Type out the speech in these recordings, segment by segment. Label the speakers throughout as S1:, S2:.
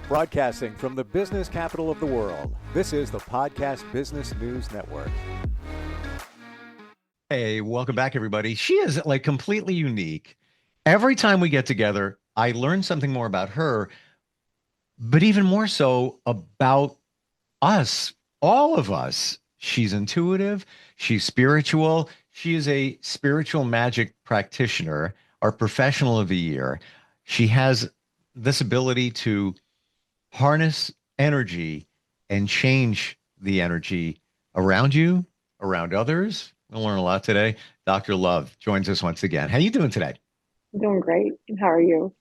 S1: Broadcasting from the business capital of the world, this is the Podcast Business News Network.
S2: Hey, welcome back, everybody. She is like completely unique. Every time we get together, I learn something more about her, but even more so about us, all of us. She's intuitive, she's spiritual, she is a spiritual magic practitioner, our professional of the year. She has this ability to harness energy and change the energy around you, around others. We'll learn a lot today. Dr. Love joins us once again. How you doing today?
S3: Doing great. How are you?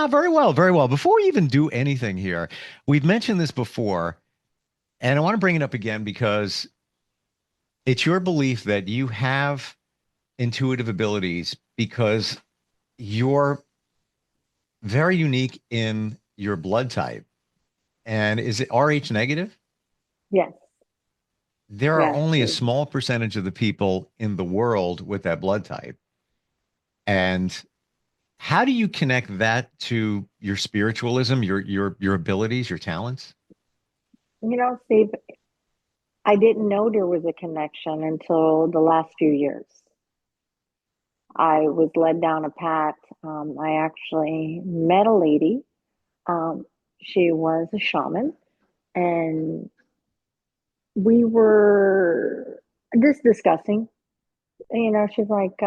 S2: Very well, very well. Before we even do anything here, we've mentioned this before, and I want to bring it up again because it's your belief that you have intuitive abilities because you're very unique in your blood type. And is it RH negative?
S3: Yes.
S2: There are
S3: Yes.
S2: only a small percentage of the people in the world with that blood type. And how do you connect that to your spiritualism, your abilities, your talents?
S3: Steve, I didn't know there was a connection until the last few years. I was led down a path. I actually met a lady. Um, she was a shaman, and we were just discussing. She's like,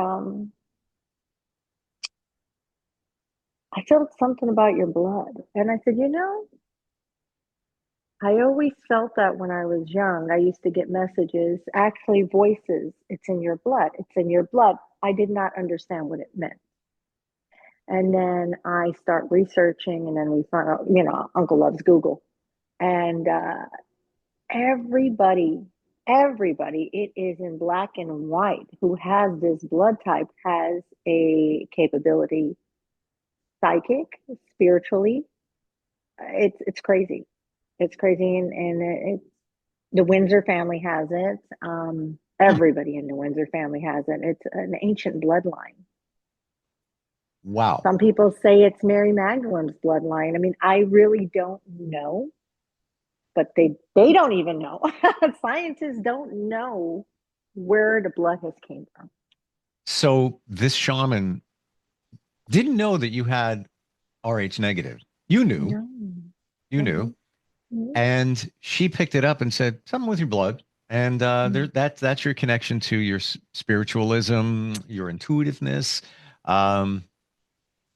S3: I felt something about your blood. And I said, I always felt that when I was young. I used to get messages, actually voices. It's in your blood. It's in your blood. I did not understand what it meant. And then I start researching, and then we find out, Uncle loves Google. And everybody, everybody, it is in black and white who has this blood type has a capability, psychic, spiritually. It's crazy. It's crazy, and the Windsor family has it. Everybody in the Windsor family has it. It's an ancient bloodline.
S2: Wow.
S3: Some people say it's Mary Magdalene's bloodline. I mean, I really don't know, but they don't even know. Scientists don't know where the blood has came from.
S2: So this shaman didn't know that you had RH negative. You knew,
S3: No.
S2: you knew, and she picked it up and said something with your blood. And that's your connection to your spiritualism, your intuitiveness. Um,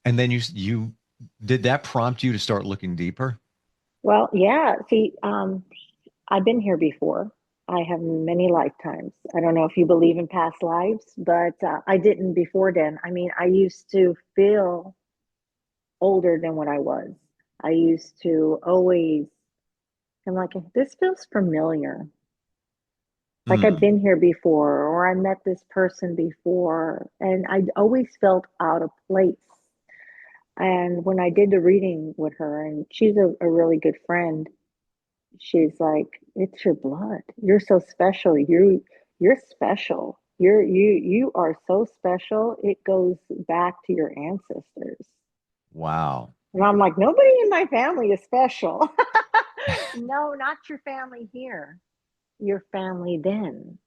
S2: and then you did that prompt you to start looking deeper?
S3: Well, yeah. See, I've been here before. I have many lifetimes. I don't know if you believe in past lives, but I didn't before then. I mean, I used to feel older than what I was. I used to always, I'm like, this feels familiar. Like I've
S2: Hmm.
S3: been here before, or I met this person before, and I always felt out of place. And when I did the reading with her, and she's a really good friend, she's like, it's your blood. You're so special. You're special. You are so special. It goes back to your ancestors.
S2: Wow.
S3: And I'm like, nobody in my family is special. No, not your family here. Your family then.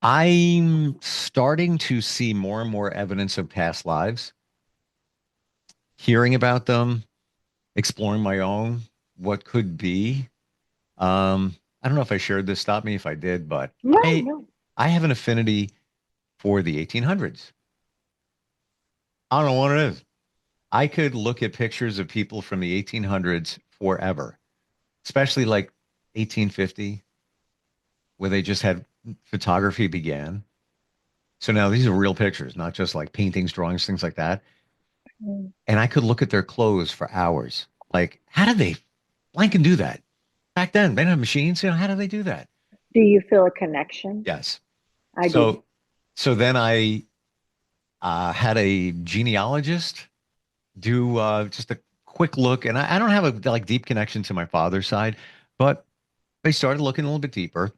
S2: I'm starting to see more and more evidence of past lives, hearing about them, exploring my own, what could be. I don't know if I shared this, stop me if I did, but
S3: No,
S2: I
S3: no.
S2: I have an affinity for the 1800s. I don't know what it is. I could look at pictures of people from the 1800s forever, especially like 1850, where they just had photography began. So now these are real pictures, not just like paintings, drawings, things like that.
S3: Mm.
S2: And I could look at their clothes for hours. Like, how did they blank and do that? Back then, they didn't have machines. How did they do that?
S3: Do you feel a connection?
S2: Yes.
S3: I do.
S2: So, so then I had a genealogist do just a quick look, and I don't have a like deep connection to my father's side, but they started looking a little bit deeper,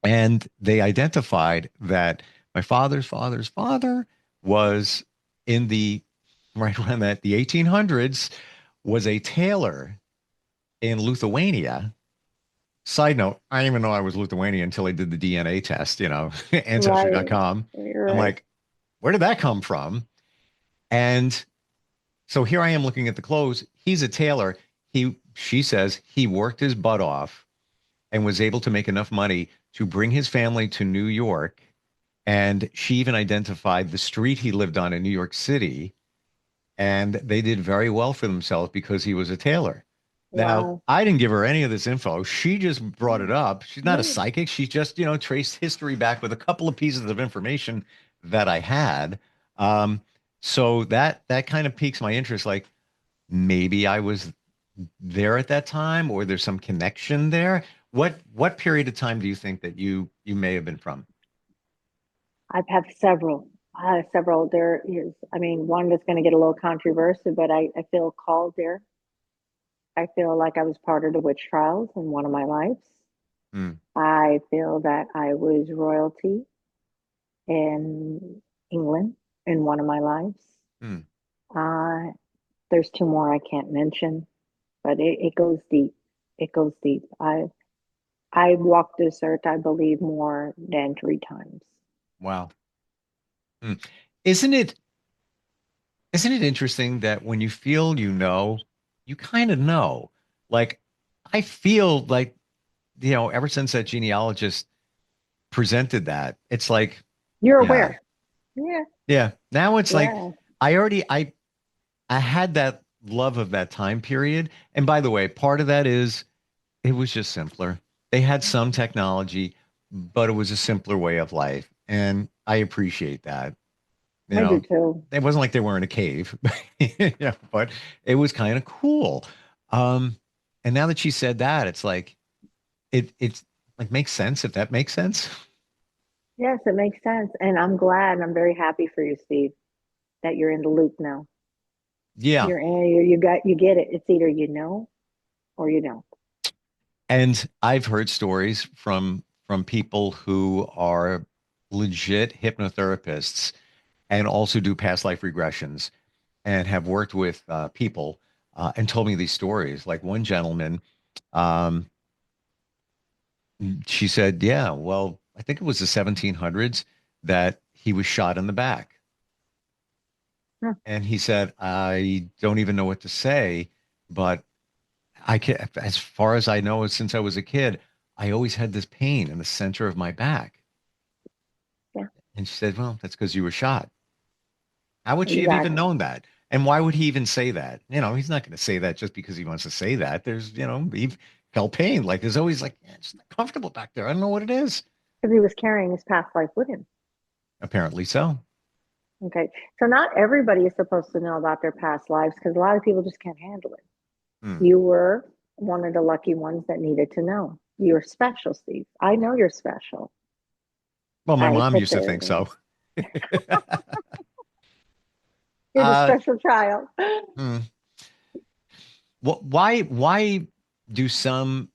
S2: and they identified that my father's father's father was in the right around that the 1800s was a tailor in Lithuania. Side note, I didn't even know I was Lithuanian until I did the DNA test,
S3: Right.
S2: ancestry.com.
S3: You're
S2: I'm
S3: right.
S2: like, where did that come from? And so here I am looking at the clothes. He's a tailor. She says he worked his butt off and was able to make enough money to bring his family to New York. And she even identified the street he lived on in New York City. And they did very well for themselves because he was a tailor. Now,
S3: Wow.
S2: I didn't give her any of this info. She just brought it up. She's not a
S3: Yeah.
S2: psychic. She just, traced history back with a couple of pieces of information that I had. Um, so that kind of piques my interest. Like maybe I was there at that time, or there's some connection there. What period of time do you think that you may have been from?
S3: I've had several. I have several. There is, I mean, one that's going to get a little controversial, but I feel called there. I feel like I was part of the witch trials in one of my lives.
S2: Hmm,
S3: I feel that I was royalty in England in one of my lives.
S2: hmm.
S3: Uh, there's two more I can't mention, but it goes deep. It goes deep. I walked this earth, I believe, more than three times.
S2: Wow. Hmm. Isn't it isn't it interesting that when you feel you kind of know? Like I feel like, ever since that genealogist presented that, it's like,
S3: You're
S2: yeah,
S3: aware. Yeah,
S2: yeah. Now it's like
S3: yeah.
S2: I already I had that love of that time period. And by the way, part of that is it was just simpler. They had some technology, but it was a simpler way of life. And I appreciate that. You
S3: I do
S2: know,
S3: too.
S2: it wasn't like they were in a cave, yeah, but it was kind of cool. Um, and now that she said that, it's like it's like makes sense if that makes sense.
S3: Yes, it makes sense. And I'm glad and I'm very happy for you, Steve, that you're in the loop now.
S2: Yeah.
S3: You get it. It's either you know or you don't.
S2: And I've heard stories from people who are legit hypnotherapists and also do past life regressions and have worked with people and told me these stories. Like one gentleman, um, she said, "Yeah, well, I think it was the 1700s that he was shot in the back."
S3: Huh.
S2: And he said, "I don't even know what to say, but I can, as far as I know, since I was a kid, I always had this pain in the center of my back."
S3: Yeah,
S2: And she said, "Well, that's because you were shot." How would she have even
S3: exactly.
S2: known that? And why would he even say that? He's not going to say that just because he wants to say that. He felt pain. Like there's always like, "Yeah, it's not comfortable back there. I don't know what it is."
S3: Because he was carrying his past life with him.
S2: Apparently so.
S3: Okay. So not everybody is supposed to know about their past lives because a lot of people just can't handle it.
S2: Hmm.
S3: You were one of the lucky ones that needed to know. You're special, Steve. I know you're special.
S2: Well, my
S3: I
S2: mom
S3: put
S2: used to think
S3: the
S2: so.
S3: you're the
S2: uh,
S3: special child.
S2: hmm. Why do some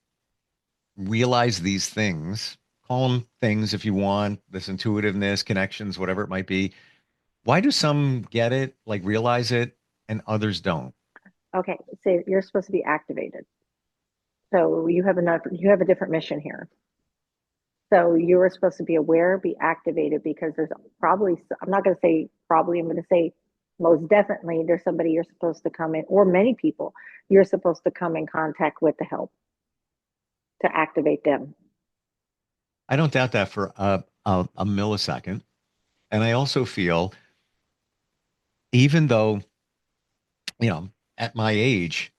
S2: realize these things? Call them things if you want, this intuitiveness, connections, whatever it might be. Why do some get it, like realize it, and others don't?
S3: Okay, so you're supposed to be activated. So you have a different mission here. So you were supposed to be aware, be activated because there's probably, I'm not going to say probably, I'm going to say most definitely there's somebody you're supposed to come in, or many people you're supposed to come in contact with to help to activate them.
S2: I don't doubt that for a millisecond. And I also feel, even though, at my age,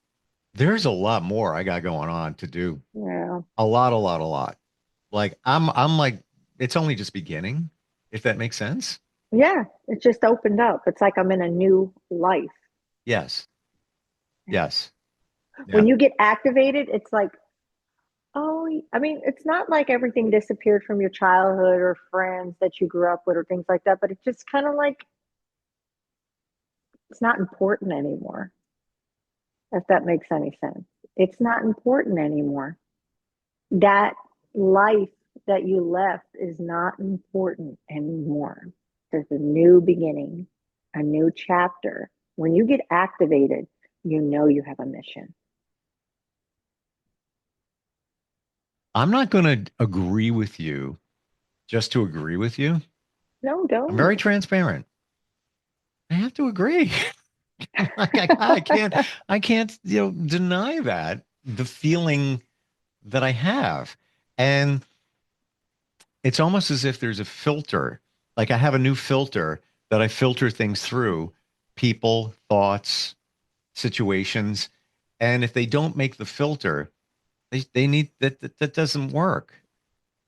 S2: there's a lot more I got going on to do.
S3: Yeah.
S2: A lot, a lot, a lot. Like I'm like, it's only just beginning, if that makes sense.
S3: Yeah. It just opened up. It's like I'm in a new life.
S2: Yes. Yes.
S3: When
S2: Yeah.
S3: you get activated, it's like, oh, I mean, it's not like everything disappeared from your childhood or friends that you grew up with or things like that, but it's just kind of like it's not important anymore, if that makes any sense. It's not important anymore. That life that you left is not important anymore. There's a new beginning, a new chapter. When you get activated, you know you have a mission.
S2: I'm not going to agree with you just to agree with you.
S3: No,
S2: I'm very
S3: don't.
S2: transparent. I have to agree. Like I can't, deny that the feeling that I have. And it's almost as if there's a filter. Like I have a new filter that I filter things through, people, thoughts, situations. And if they don't make the filter, they need that doesn't work.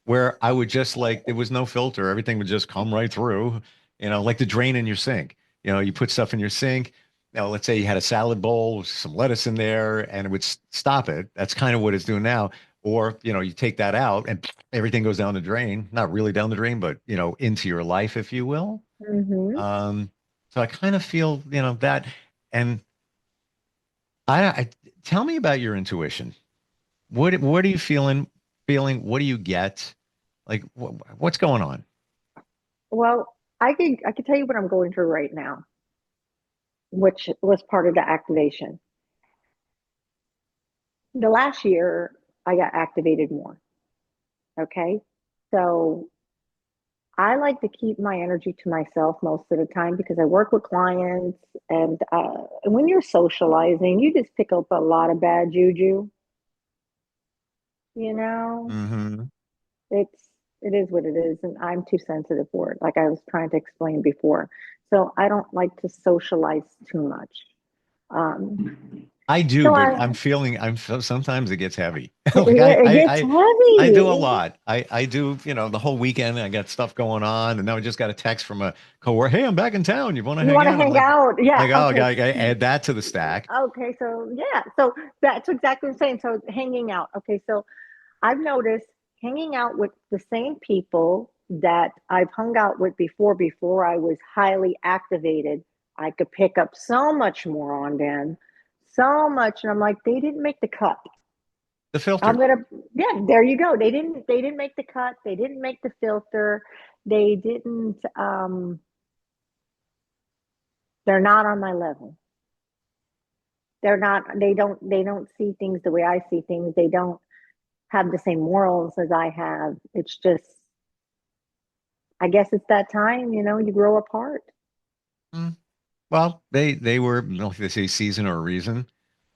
S2: Where I would just like there was no filter, everything would just come right through, like the drain in your sink. You put stuff in your sink. Let's say you had a salad bowl with some lettuce in there and it would stop it. That's kind of what it's doing now. Or, you take that out and everything goes down the drain, not really down the drain, but, into your life, if you will.
S3: Mm-hmm.
S2: Um, so I kind of feel, that. And I tell me about your intuition. What are you feeling? What do you get? Like what's going on?
S3: Well, I could tell you what I'm going through right now, which was part of the activation. The last year, I got activated more. Okay. So I like to keep my energy to myself most of the time because I work with clients, and when you're socializing, you just pick up a lot of bad juju. You know,
S2: Hmm.
S3: it's it is what it is, and I'm too sensitive for it. Like I was trying to explain before, so I don't like to socialize too much.
S2: I do,
S3: So
S2: but
S3: I
S2: sometimes it gets heavy. Like
S3: yeah, it gets
S2: I do a
S3: heavy.
S2: lot. I do, the whole weekend I got stuff going on, and now I just got a text from a coworker. Hey, I'm back in town. You want to
S3: You
S2: hang
S3: want to
S2: out? I'm
S3: hang out? Yeah.
S2: oh,
S3: Okay.
S2: I add that to the stack.
S3: Okay. So yeah. So that's exactly what I'm saying. So hanging out. Okay. So I've noticed hanging out with the same people that I've hung out with before I was highly activated. I could pick up so much more on them, so much. And I'm like, they didn't make the cut.
S2: The
S3: I'm
S2: filter.
S3: gonna, yeah, there you go. They didn't make the cut. They didn't make the filter. They didn't, they're not on my level. They don't see things the way I see things. They don't have the same morals as I have. It's just, I guess it's that time, you grow apart.
S2: Mm. Well, they were, like they say, season or a reason.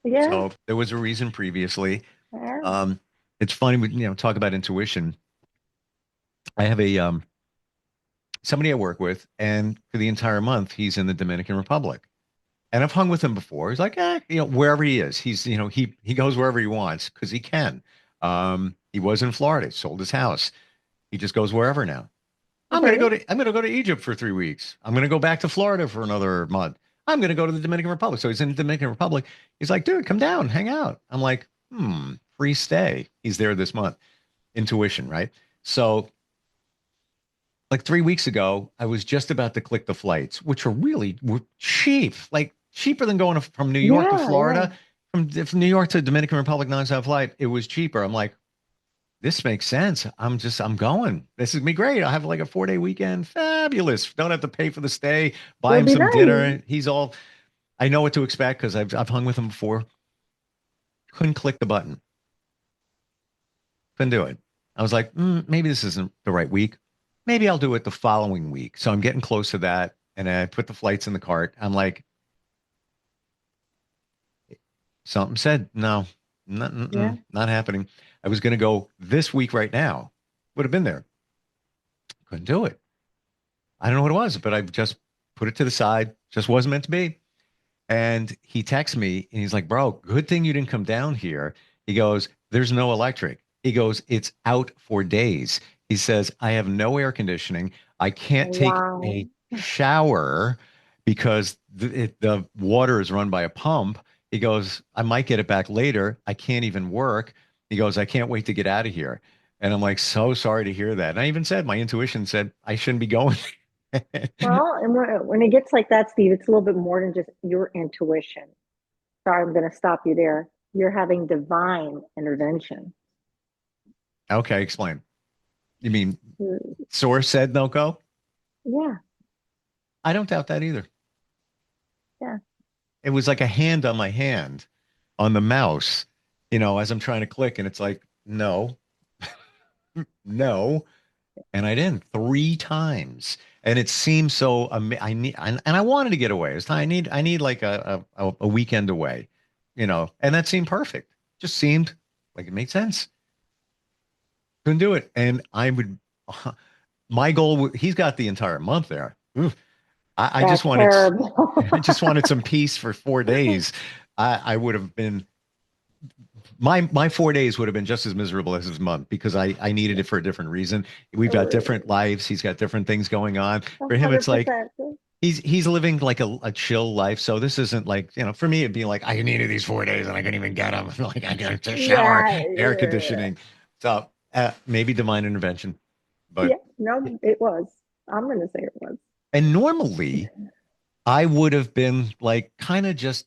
S3: Yeah,
S2: So there was a reason previously.
S3: yeah.
S2: Um, it's funny we talk about intuition. I have a somebody I work with, and for the entire month he's in the Dominican Republic. And I've hung with him before. He's like, wherever he is, he's, he goes wherever he wants because he can. He was in Florida, sold his house. He just goes wherever now.
S3: Okay.
S2: I'm gonna go to Egypt for 3 weeks. I'm gonna go back to Florida for another month. I'm gonna go to the Dominican Republic. So he's in the Dominican Republic. He's like, dude, come down, hang out. I'm like, free stay. He's there this month. Intuition, right? So like 3 weeks ago, I was just about to click the flights, which were cheap, like cheaper than going from New York to
S3: Yeah, yeah.
S2: Florida, from New York to Dominican Republic nonstop flight. It was cheaper. I'm like, this makes sense. I'm going. This is me great. I have like a 4-day weekend. Fabulous. Don't have to pay for the stay. Buy
S3: It'll
S2: him
S3: be
S2: some
S3: nice.
S2: dinner. I know what to expect because I've hung with him before. Couldn't click the button. Couldn't do it. I was like, maybe this isn't the right week. Maybe I'll do it the following week. So I'm getting close to that. And I put the flights in the cart. I'm like, something said, no,
S3: Yeah.
S2: not happening. I was going to go this week right now. Would have been there. Couldn't do it. I don't know what it was, but I just put it to the side. Just wasn't meant to be. And he texts me and he's like, bro, good thing you didn't come down here. He goes, there's no electric. He goes, it's out for days. He says, I have no air conditioning. I can't take
S3: Wow.
S2: a shower because the water is run by a pump. He goes, I might get it back later. I can't even work. He goes, I can't wait to get out of here. And I'm like, so sorry to hear that. And I even said, my intuition said I shouldn't be going.
S3: Well, and when it gets like that, Steve, it's a little bit more than just your intuition. Sorry, I'm going to stop you there. You're having divine intervention.
S2: Okay, explain. You mean
S3: Mm,
S2: source said no go?
S3: yeah,
S2: I don't doubt that either.
S3: yeah.
S2: it was like a hand on my hand on the mouse, as I'm trying to click, and it's like, no, no. And I didn't 3 times. And it seemed so I need and I wanted to get away. It's time I need like a weekend away, and that seemed perfect. Just seemed like it made sense. Couldn't do it. And I would my goal, he's got the entire month there. Oof. I just
S3: That's
S2: wanted
S3: terrible.
S2: I just wanted some peace for 4 days. I would have been my 4 days would have been just as miserable as his month because I needed it for a different reason. We've got different lives. He's got different things going on. For him, it's like
S3: 100%.
S2: he's living like a chill life. So this isn't like, for me, it'd be like I needed these 4 days and I couldn't even get them. Like I got to shower,
S3: Yeah,
S2: air conditioning. So maybe divine intervention.
S3: yeah,
S2: But
S3: no, it was. I'm going to say it was.
S2: and normally I would have been like kind of just,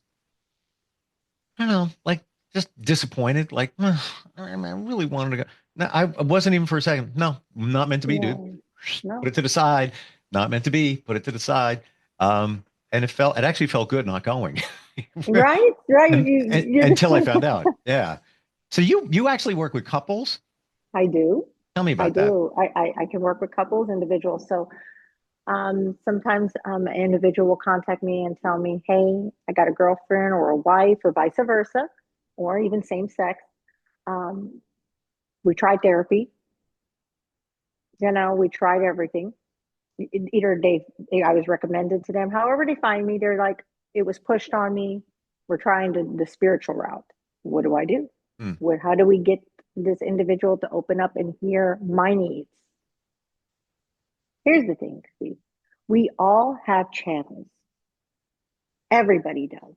S2: I don't know, like just disappointed. Like, I really wanted to go. No, I wasn't even for a second. No, not meant to be, dude.
S3: Yeah,
S2: Put
S3: no.
S2: it to the side. Not meant to be. Put it to the side. And it actually felt good not going.
S3: Right, right.
S2: And
S3: You're just
S2: until I
S3: like,
S2: found out. Yeah. So you actually work with couples?
S3: I do.
S2: Tell me
S3: I
S2: about that.
S3: do. I can work with couples, individuals. So sometimes an individual will contact me and tell me, hey, I got a girlfriend or a wife or vice versa, or even same sex. Um, we tried therapy, we tried everything. Either I was recommended to them, however they find me, they're like, it was pushed on me. We're trying the spiritual route. What do I do?
S2: Hmm.
S3: How do we get this individual to open up and hear my needs? Here's the thing, Steve. We all have channels. Everybody does.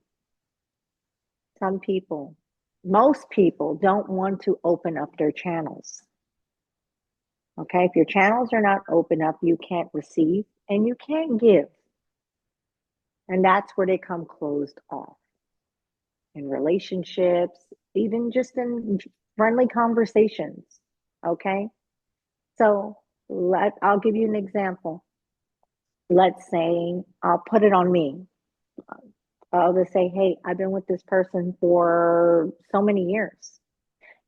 S3: Some people, most people don't want to open up their channels. Okay. If your channels are not open up, you can't receive and you can't give. And that's where they come closed off in relationships, even just in friendly conversations. Okay. So I'll give you an example. Let's say I'll put it on me. I'll just say, hey, I've been with this person for so many years.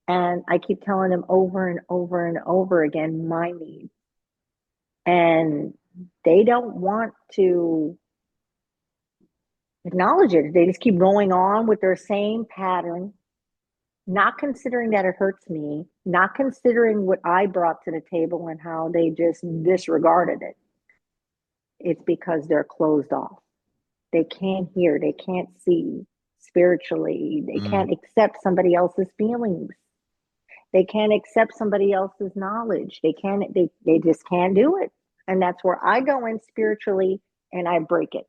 S3: And I keep telling them over and over and over again my needs. And they don't want to acknowledge it. They just keep going on with their same pattern, not considering that it hurts me, not considering what I brought to the table and how they just disregarded it. It's because they're closed off. They can't hear, they can't see spiritually, they
S2: Mm,
S3: can't accept somebody else's feelings. They can't accept somebody else's knowledge. They just can't do it. And that's where I go in spiritually and I break it.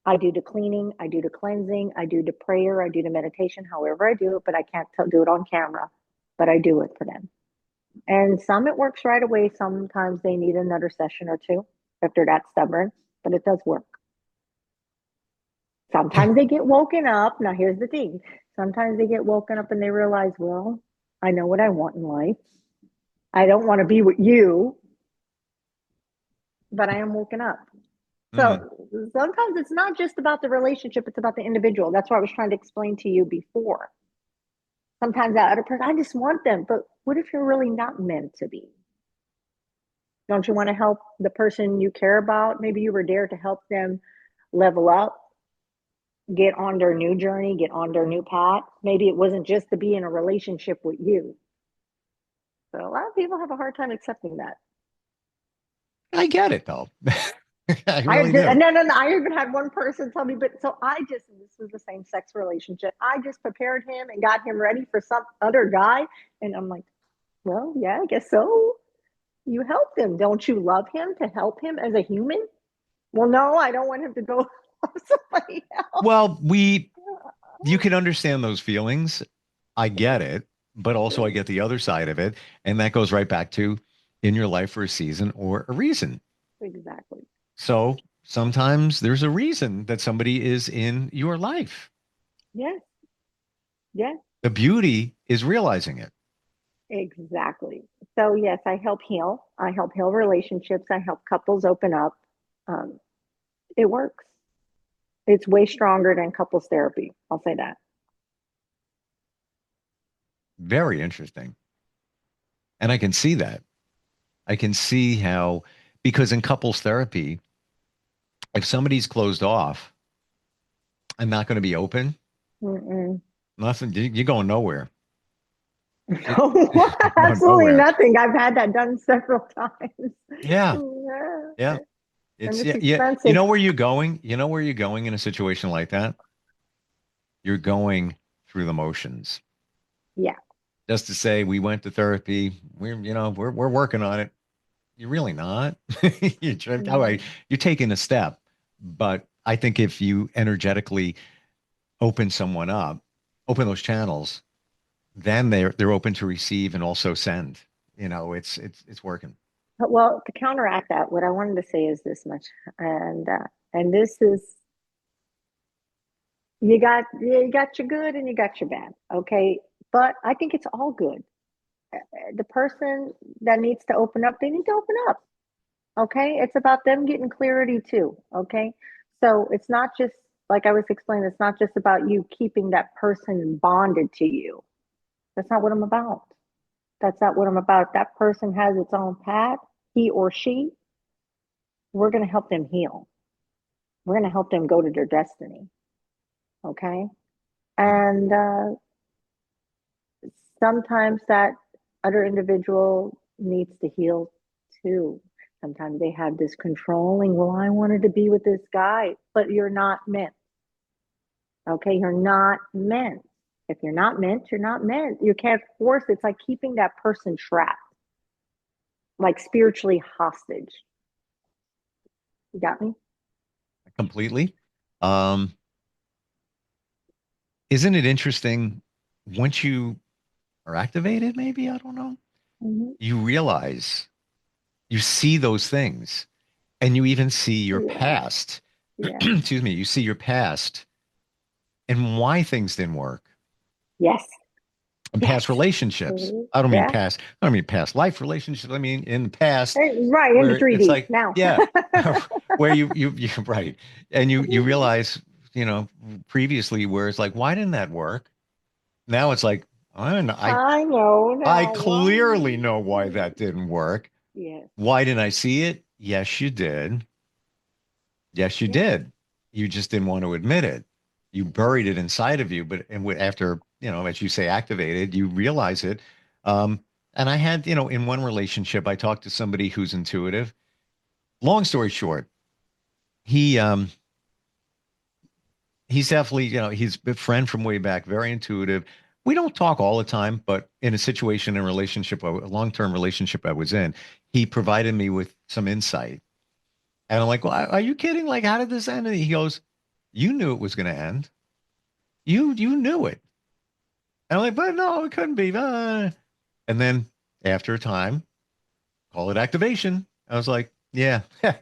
S3: I do the cleaning, I do the cleansing, I do the prayer, I do the meditation, however I do it, but I can't do it on camera, but I do it for them. And some it works right away. Sometimes they need another session or two if they're that stubborn, but it does work. Sometimes they get woken up. Now, here's the thing. Sometimes they get woken up and they realize, well, I know what I want in life. I don't want to be with you, but I am woken up.
S2: mm.
S3: So sometimes it's not just about the relationship, it's about the individual. That's what I was trying to explain to you before. Sometimes that other person, I just want them, but what if you're really not meant to be? Don't you want to help the person you care about? Maybe you were there to help them level up, get on their new journey, get on their new path. Maybe it wasn't just to be in a relationship with you. But a lot of people have a hard time accepting that.
S2: I get it though. I
S3: I
S2: really
S3: just,
S2: do.
S3: no. I even had one person tell me, but so this was the same sex relationship. I just prepared him and got him ready for some other guy. And I'm like, well, yeah, I guess so. You helped him. Don't you love him to help him as a human? Well, no, I don't want him to go love somebody else.
S2: Well, you can understand those feelings. I get it, but also I get the other side of it. And that goes right back to in your life for a season or a reason.
S3: Exactly.
S2: So sometimes there's a reason that somebody is in your life.
S3: Yes. Yes.
S2: The beauty is realizing it.
S3: Exactly. So yes, I help heal. I help heal relationships. I help couples open up. Um, it works. It's way stronger than couples therapy. I'll say that.
S2: Very interesting. And I can see that. I can see how, because in couples therapy, if somebody's closed off and not going to be open,
S3: Mm-mm.
S2: nothing, you're going nowhere.
S3: No,
S2: You're going
S3: absolutely
S2: nowhere.
S3: nothing. I've had that done several times.
S2: Yeah.
S3: Yeah.
S2: Yeah.
S3: And
S2: It's
S3: it's
S2: yeah, yeah. You
S3: expensive.
S2: know where you're going? You know where you're going in a situation like that? You're going through the motions.
S3: Yeah.
S2: Just to say we went to therapy, we're working on it. You're really not. All right,
S3: Mhm.
S2: you're taking a step, but I think if you energetically open someone up, open those channels, then they're open to receive and also send. It's working.
S3: Well, to counteract that, what I wanted to say is this much, and this is you got your good and you got your bad, okay? But I think it's all good. The person that needs to open up, they need to open up, okay? It's about them getting clarity too, okay? So it's not just like I was explaining, it's not just about you keeping that person bonded to you. That's not what I'm about. That's not what I'm about. That person has its own path, he or she. We're going to help them heal. We're going to help them go to their destiny. Okay. And sometimes that other individual needs to heal too. Sometimes they have this controlling, well, I wanted to be with this guy, but you're not meant. Okay. You're not meant. If you're not meant, you're not meant. You can't force it. It's like keeping that person trapped, like spiritually hostage. You got me?
S2: Completely. Um, isn't it interesting once you are activated, maybe, I don't know,
S3: Mm-hmm.
S2: you realize you see those things and you even see your
S3: Yes.
S2: past.
S3: Yes.
S2: Excuse me, you see your past and why things didn't work
S3: Yes.
S2: and
S3: Yes.
S2: past relationships.
S3: Mhm.
S2: I
S3: Yeah.
S2: don't mean past life relationships. I mean in the past
S3: Right in the
S2: where it's
S3: 3D
S2: like,
S3: now.
S2: yeah, where you right. And you realize, previously where it's like, why didn't that work? Now it's like, I don't know.
S3: I know
S2: I
S3: now
S2: clearly know why
S3: why.
S2: that didn't work.
S3: Yes.
S2: Why didn't I see it? Yes, you did. Yes, you
S3: Yes.
S2: did. You just didn't want to admit it. You buried it inside of you, but after, as you say, activated, you realize it. Um, and I had, in one relationship, I talked to somebody who's intuitive. Long story short, he he's definitely, he's a friend from way back, very intuitive. We don't talk all the time, but in a situation, a relationship, a long-term relationship I was in, he provided me with some insight. And I'm like, well, are you kidding? Like, how did this end? And he goes, you knew it was going to end. You knew it. And I'm like, but no, it couldn't be. And then after a time, call it activation. I was like, yeah,
S3: Yeah.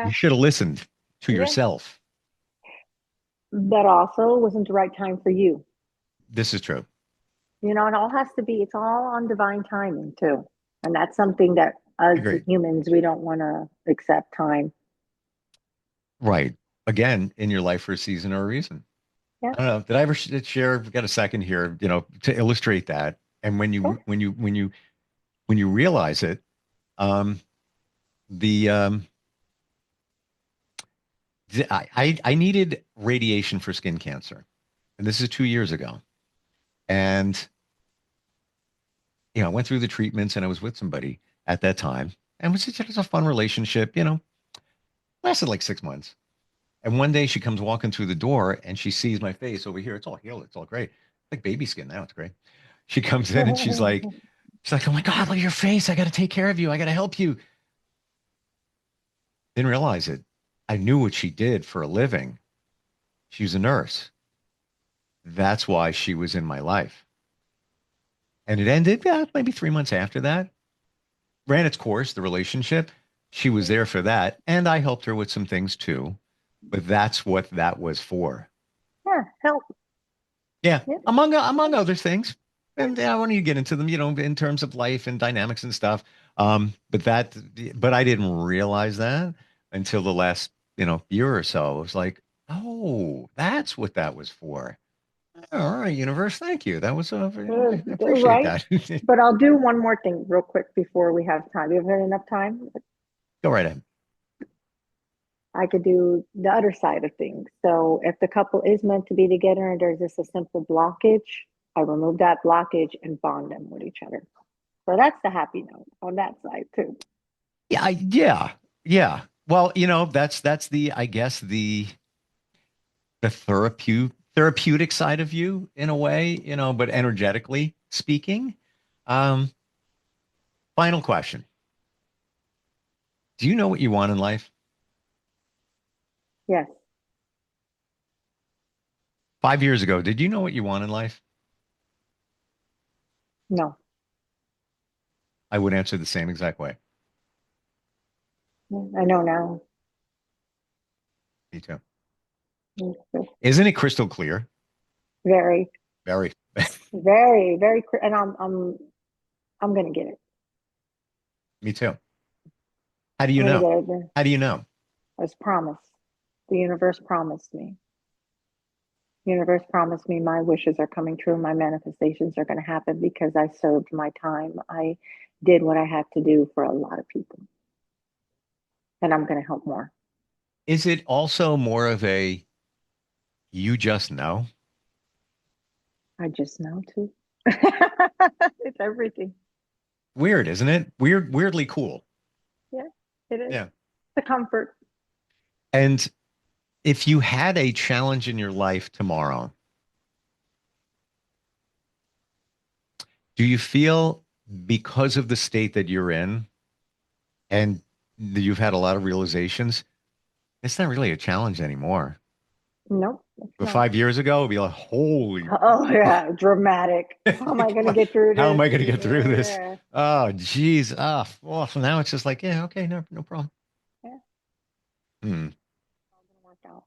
S2: you should have listened to
S3: Yeah.
S2: yourself.
S3: But also wasn't the right time for you.
S2: This is true.
S3: It all has to be, it's all on divine timing too. And that's something that us
S2: Agreed.
S3: humans, we don't want to accept time.
S2: Right. Again, in your life for a season or a reason.
S3: Yeah.
S2: I don't know. Did I ever share? We've got a second here, to illustrate that. And
S3: Sure.
S2: when you realize it, um, the I needed radiation for skin cancer, and this is 2 years ago. And I went through the treatments, and I was with somebody at that time, and it was a fun relationship. Lasted like 6 months. And one day she comes walking through the door, and she sees my face over here. It's all healed. It's all great. Like baby skin now. It's great. She comes in and she's like, oh my God, look at your face. I got to take care of you. I got to help you. Didn't realize it. I knew what she did for a living. She was a nurse. That's why she was in my life. And it ended, yeah, maybe 3 months after that. Ran its course, the relationship. She was there for that. And I helped her with some things too. But that's what that was for.
S3: Yeah. Help.
S2: Yeah,
S3: Yeah.
S2: among other things. And I want you to get into them, in terms of life and dynamics and stuff. But I didn't realize that until the last year or so. It was like, oh, that's what that was for. All right, universe, thank you. That was I appreciate
S3: Right.
S2: that.
S3: But I'll do one more thing real quick before we have time. You have enough time?
S2: Go right ahead.
S3: I could do the other side of things. So if the couple is meant to be together and there's just a simple blockage, I remove that blockage and bond them with each other. So that's the happy note on that side too.
S2: Yeah. Well, that's the I guess the therapeutic side of you in a way, but energetically speaking. Um, Final question. Do you know what you want in life?
S3: Yes.
S2: 5 years ago, did you know what you want in life?
S3: No.
S2: I would answer the same exact way.
S3: I know now.
S2: Me too.
S3: Mm,
S2: Isn't it crystal clear?
S3: very,
S2: Very.
S3: very, very, and I'm gonna get it.
S2: Me too. How do you
S3: I'm gonna
S2: know?
S3: get it.
S2: How do you know?
S3: I was promised. The universe promised me. Universe promised me my wishes are coming true. My manifestations are going to happen because I served my time. I did what I had to do for a lot of people, and I'm going to help more.
S2: Is it also more of a you just know?
S3: I just know too. It's everything.
S2: Weird, isn't it? Weirdly cool.
S3: Yeah, it is.
S2: Yeah.
S3: The comfort.
S2: And if you had a challenge in your life tomorrow, do you feel because of the state that you're in and you've had a lot of realizations, it's not really a challenge anymore.
S3: Nope, it's
S2: But
S3: not.
S2: 5 years ago, it'd be like, holy,
S3: Oh yeah, dramatic. How am I going to get through
S2: how am
S3: this?
S2: I going to get through this?
S3: Yeah,
S2: Oh, geez. Oh, well, so now it's just like, yeah, okay, no problem.
S3: yeah.
S2: Hmm.
S3: It's all going to work out.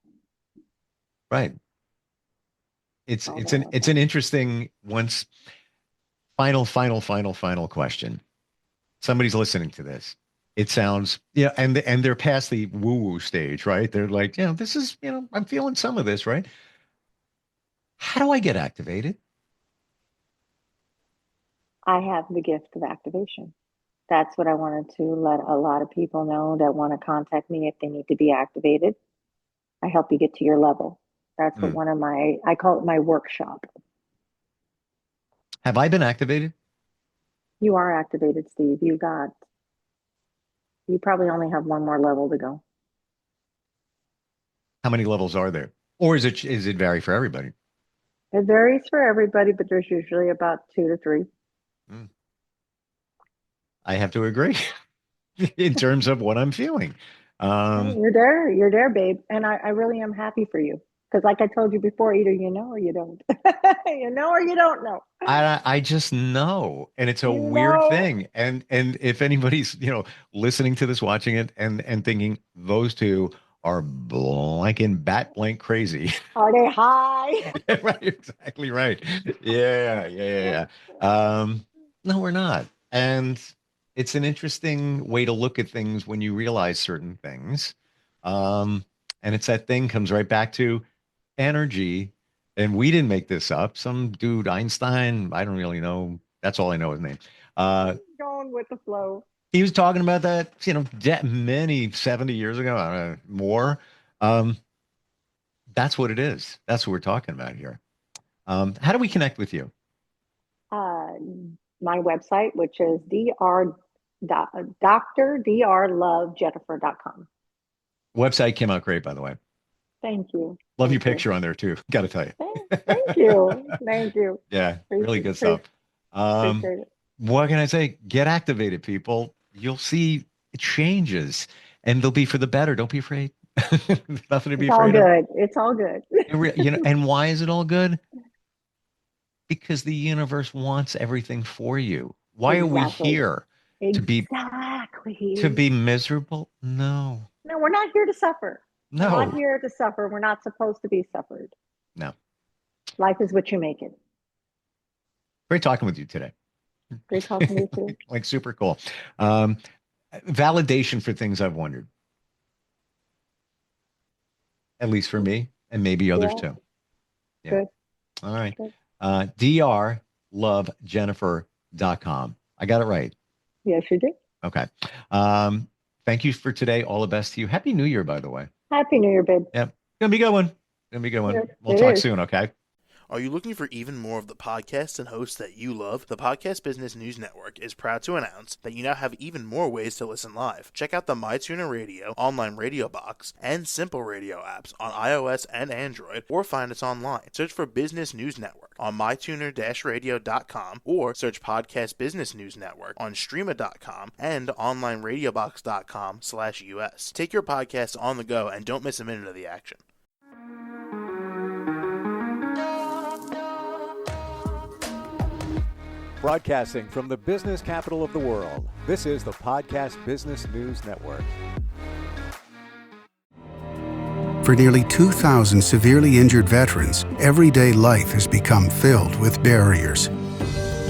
S2: Right.
S3: It's
S2: It's
S3: all
S2: it's
S3: going to
S2: an
S3: work
S2: it's
S3: out.
S2: an interesting once final question. Somebody's listening to this. It sounds, and they're past the woo-woo stage, right? They're like, this is, I'm feeling some of this, right? How do I get activated?
S3: I have the gift of activation. That's what I wanted to let a lot of people know that want to contact me if they need to be activated. I help you get to your level. That's what
S2: Hmm.
S3: one of my, I call it my workshop.
S2: Have I been activated?
S3: You are activated, Steve. You probably only have one more level to go.
S2: How many levels are there? Or is it vary for everybody?
S3: It varies for everybody, but there's usually about two to three.
S2: Hmm. I have to agree in terms of what I'm feeling. Um,
S3: You're there, babe. And I really am happy for you. Because like I told you before, either you know or you don't. You know or you don't know.
S2: I just know, and it's a
S3: You
S2: weird
S3: know.
S2: thing. And if anybody's listening to this, watching it, and thinking those two are blank and bat blank crazy.
S3: Are they high?
S2: Yeah, right, exactly right. Yeah. No, we're not. And it's an interesting way to look at things when you realize certain things. Um, and it's that thing comes right back to energy. And we didn't make this up. Some dude, Einstein, I don't really know. That's all I know his name.
S3: Going with the flow.
S2: He was talking about that, many 70 years ago, I don't know, more. Um, that's what it is. That's what we're talking about here. How do we connect with you?
S3: uh, my website, which is drdrlovejennifer.com.
S2: Website came out great, by the way.
S3: Thank you.
S2: Love your
S3: Thank you.
S2: picture on there too. Got to tell
S3: Thank
S2: you.
S3: you. Thank you.
S2: Yeah, really good stuff.
S3: Appreciate,
S2: Um,
S3: appreciate it.
S2: what can I say? Get activated, people. You'll see it changes, and they'll be for the better. Don't be afraid. Nothing to be
S3: It's all
S2: afraid of.
S3: good. It's all good.
S2: And why is it all good? Because the universe wants everything for you. Why are we
S3: Exactly.
S2: here? To be to
S3: Exactly.
S2: be miserable? No.
S3: No, we're not here to suffer. We're not
S2: No.
S3: here to suffer. We're not supposed to be suffered.
S2: No.
S3: Life is what you make it.
S2: Great talking with you today.
S3: Great talking to you too.
S2: Like super cool. Um, Validation for things I've wondered. at least for me, and maybe others
S3: Yeah.
S2: too. Yeah.
S3: Good.
S2: All right.
S3: Good.
S2: drlovejennifer.com. I got it right.
S3: Yes, you did.
S2: Okay. Thank you for today. All the best to you. Happy New Year, by the way.
S3: Happy New Year, babe.
S2: Yep. Gonna be a good one. Gonna be a good one.
S3: Yes,
S2: We'll
S3: it
S2: talk
S3: is.
S2: soon, okay?
S4: Are you looking for even more of the podcasts and hosts that you love? The Podcast Business News Network is proud to announce that you now have even more ways to listen live. Check out the MyTuner Radio, online radio box, and Simple Radio apps on iOS and Android, or find us online. Search for Business News Network on mytuner-radio.com, or search Podcast Business News Network on streama.com and onlineradiobox.com/US. Take your podcast on the go and don't miss a minute of the action.
S1: Broadcasting from the business capital of the world, this is the Podcast Business News Network.
S5: For nearly 2,000 severely injured veterans, everyday life has become filled with barriers.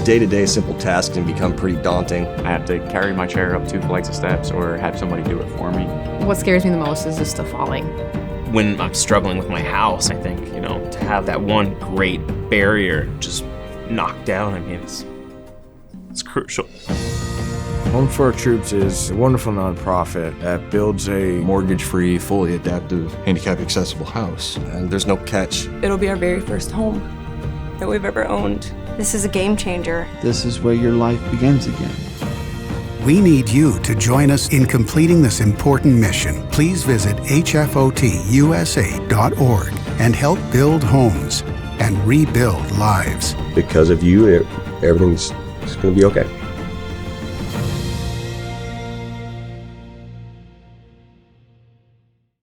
S6: Day-to-day simple tasks can become pretty daunting.
S7: I have to carry my chair up 2 flights of steps or have somebody do it for me.
S8: What scares me the most is just the falling.
S9: When I'm struggling with my house, I think, to have that one great barrier just knocked down, it's crucial.
S10: Home for Our Troops is a wonderful nonprofit that builds a
S6: Mortgage-free, fully adaptive, handicap-accessible house. And there's no catch.
S11: It'll be our very first home that we've ever owned.
S12: This is a game changer.
S13: This is where your life begins again.
S5: We need you to join us in completing this important mission. Please visit hfotusa.org and help build homes and rebuild lives.
S6: Because of you, everything's going to be okay.